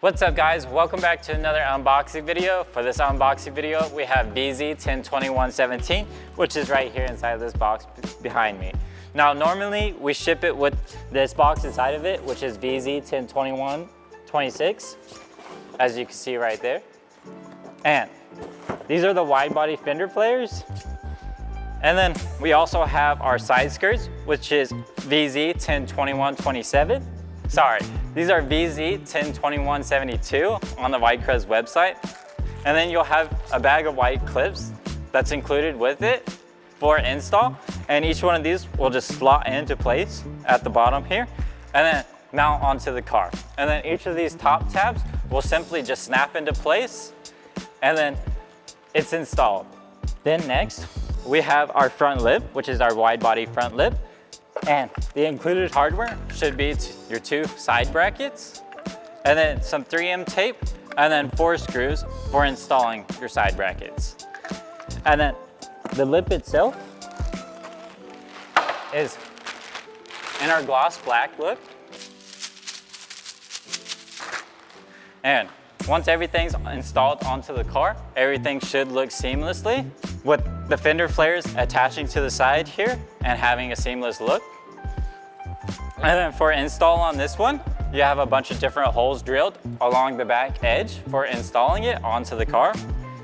What's up guys, welcome back to another unboxing video. For this unboxing video, we have vz102117, which is right here inside this box behind me. Now normally we ship it with this box inside of it, which is vz102126, as you can see right there. And these are the wide body fender flares. And then we also have our side skirts, which is vz102127. Sorry, these are vz102172 on the Vicrez website. And then you'll have a bag of white clips that's included with it for install. And each one of these will just slot into place at the bottom here and then mount onto the car. And then each of these top tabs will simply just snap into place and then it's installed. Then next, we have our front lip, which is our wide body front lip. And the included hardware should be your 2 side brackets, and then some 3M tape, and then 4 screws for installing your side brackets. And then the lip itself is in our gloss black look. And once everything's installed onto the car, everything should look seamlessly with the fender flares attaching to the side here and having a seamless look. And then for install on this one, you have a bunch of different holes drilled along the back edge for installing it onto the car.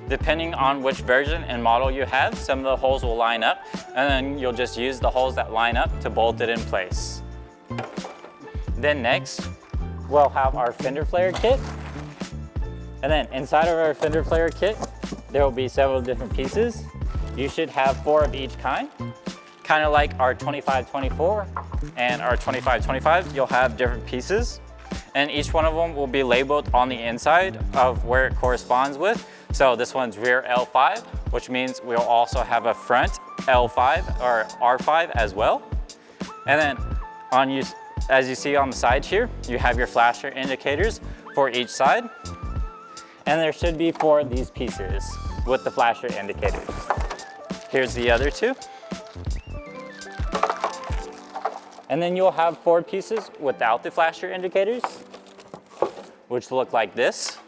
Depending on which version and model you have, some of the holes will line up, and then you'll just use the holes that line up to bolt it in place. Then next, we'll have our fender flare kit. And then inside of our fender flare kit, there will be several different pieces. You should have 4 of each kind of like our 2524 and our 2525. You'll have different pieces, and each one of them will be labeled on the inside of where it corresponds with. So this one's rear L5, which means we'll also have a front L5 or R5 as well. And then as you see on the side here, you have your flasher indicators for each side. And there should be 4 of these pieces with the flasher indicators. Here's the other 2. And then you'll have 4 pieces without the flasher indicators, which look like this.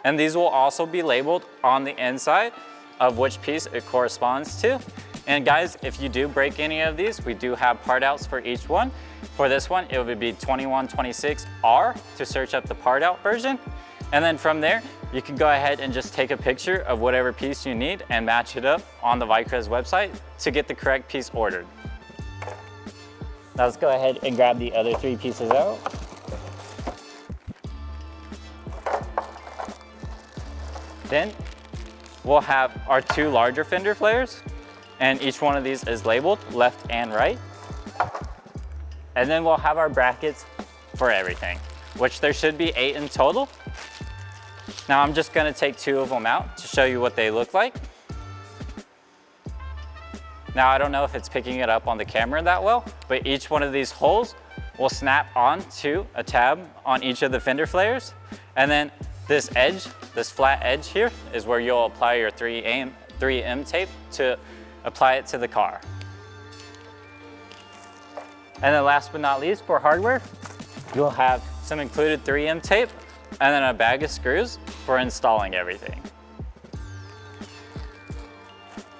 And these will also be labeled on the inside of which piece it corresponds to. And guys, if you do break any of these, we do have part outs for each one. For this one, it would be 2126R to search up the part out version. And then from there, you can go ahead and just take a picture of whatever piece you need and match it up on the Vicrez website to get the correct piece ordered. Now let's go ahead and grab the other 3 pieces out. Then we'll have our 2 larger fender flares, and each one of these is labeled left and right. And then we'll have our brackets for everything, which there should be 8 in total. Now I'm just gonna take 2 of them out to show you what they look like. Now I don't know if it's picking it up on the camera that well, but each one of these holes will snap onto a tab on each of the fender flares. And then this edge, this flat edge here, is where you'll apply your 3M tape to apply it to the car. And then last but not least, for hardware, you'll have some included 3M tape and then a bag of screws for installing everything.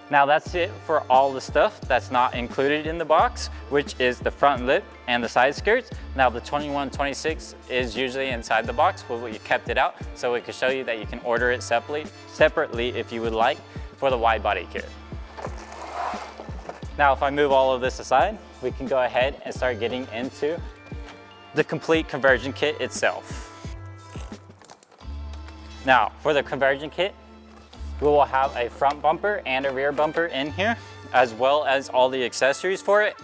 Now that's it for all the stuff that's not included in the box, which is the front lip and the side skirts. Now the 2126 is usually inside the box, but we kept it out so we can show you that you can order it separately if you would like for the wide body kit. Now if I move all of this aside, we can go ahead and start getting into the complete conversion kit itself. Now for the conversion kit, we will have a front bumper and a rear bumper in here, as well as all the accessories for it,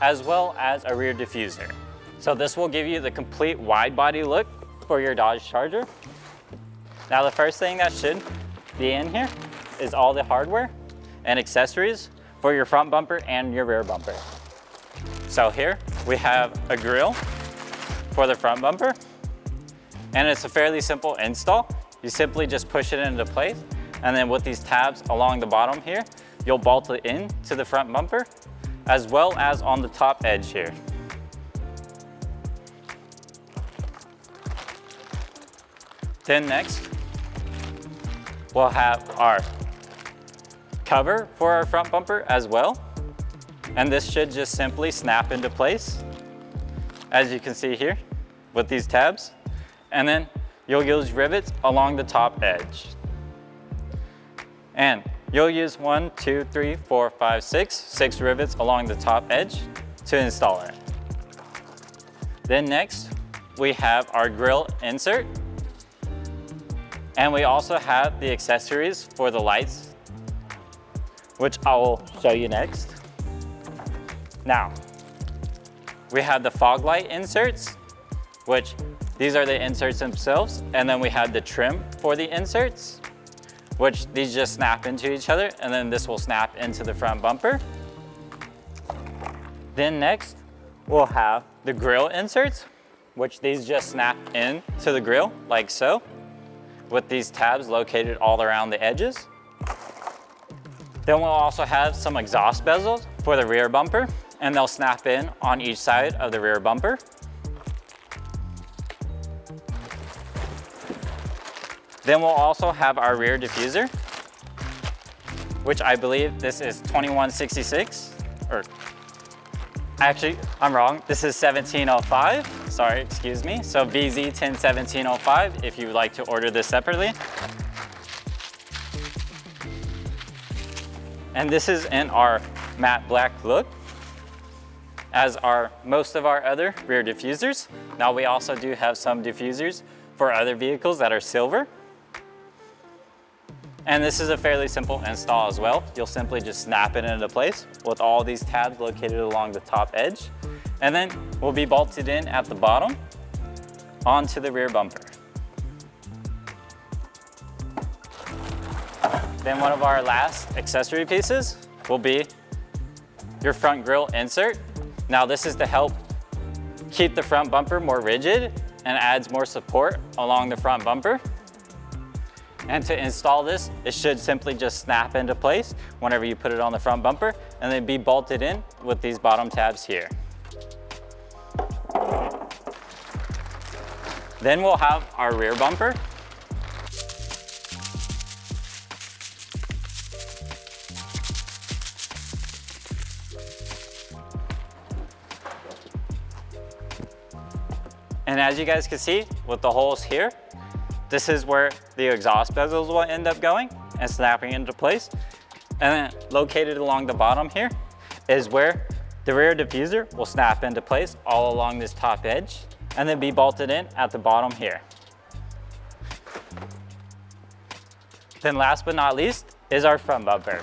as well as a rear diffuser. So this will give you the complete wide body look for your Dodge Charger. Now the first thing that should be in here is all the hardware and accessories for your front bumper and your rear bumper. So here we have a grill for the front bumper, and it's a fairly simple install. You simply just push it into place, and then with these tabs along the bottom here, you'll bolt it in to the front bumper, as well as on the top edge here. Then next, we'll have our cover for our front bumper as well. And this should just simply snap into place, as you can see here with these tabs. And then you'll use rivets along the top edge. And you'll use 1, 2, 3, 4, 5, 6 rivets along the top edge to install it. Then next, we have our grille insert. And we also have the accessories for the lights, which I will show you next. Now, we have the fog light inserts, which these are the inserts themselves. And then we have the trim for the inserts, which these just snap into each other. And then this will snap into the front bumper. Then next, we'll have the grille inserts, which these just snap in to the grille like so, with these tabs located all around the edges. Then we'll also have some exhaust bezels for the rear bumper, and they'll snap in on each side of the rear bumper. Then we'll also have our rear diffuser, which I believe this is 2166, or actually, I'm wrong. This is 1705. Sorry, excuse me. So vz101705 if you would like to order this separately. And this is in our matte black look, as are most of our other rear diffusers. Now we also do have some diffusers for other vehicles that are silver. And this is a fairly simple install as well. You'll simply just snap it into place with all these tabs located along the top edge. And then will be bolted in at the bottom onto the rear bumper. Then one of our last accessory pieces will be your front grille insert. Now this is to help keep the front bumper more rigid and adds more support along the front bumper. And to install this, it should simply just snap into place whenever you put it on the front bumper, and then be bolted in with these bottom tabs here. Then we'll have our rear bumper. And as you guys can see with the holes here, this is where the exhaust bezels will end up going and snapping into place. And then located along the bottom here is where the rear diffuser will snap into place all along this top edge and then be bolted in at the bottom here. Then last but not least is our front bumper.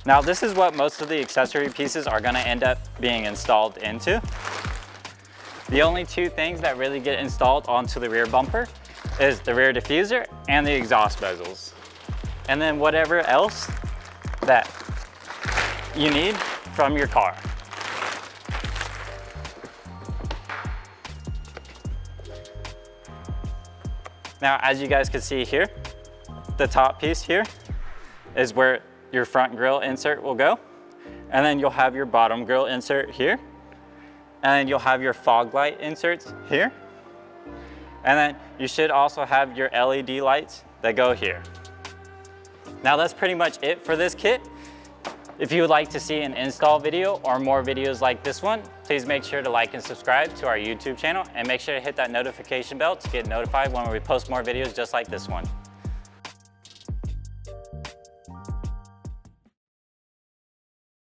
Now this is what most of the accessory pieces are gonna end up being installed into. The only two things that really get installed onto the rear bumper is the rear diffuser and the exhaust bezels. And then whatever else that you need from your car. Now, as you guys can see here, the top piece here is where your front grille insert will go. And then you'll have your bottom grille insert here. And then you'll have your fog light inserts here. And then you should also have your LED lights that go here. Now that's pretty much it for this kit. If you would like to see an install video or more videos like this one, please make sure to like and subscribe to our YouTube channel, and make sure to hit that notification bell to get notified when we post more videos just like this one.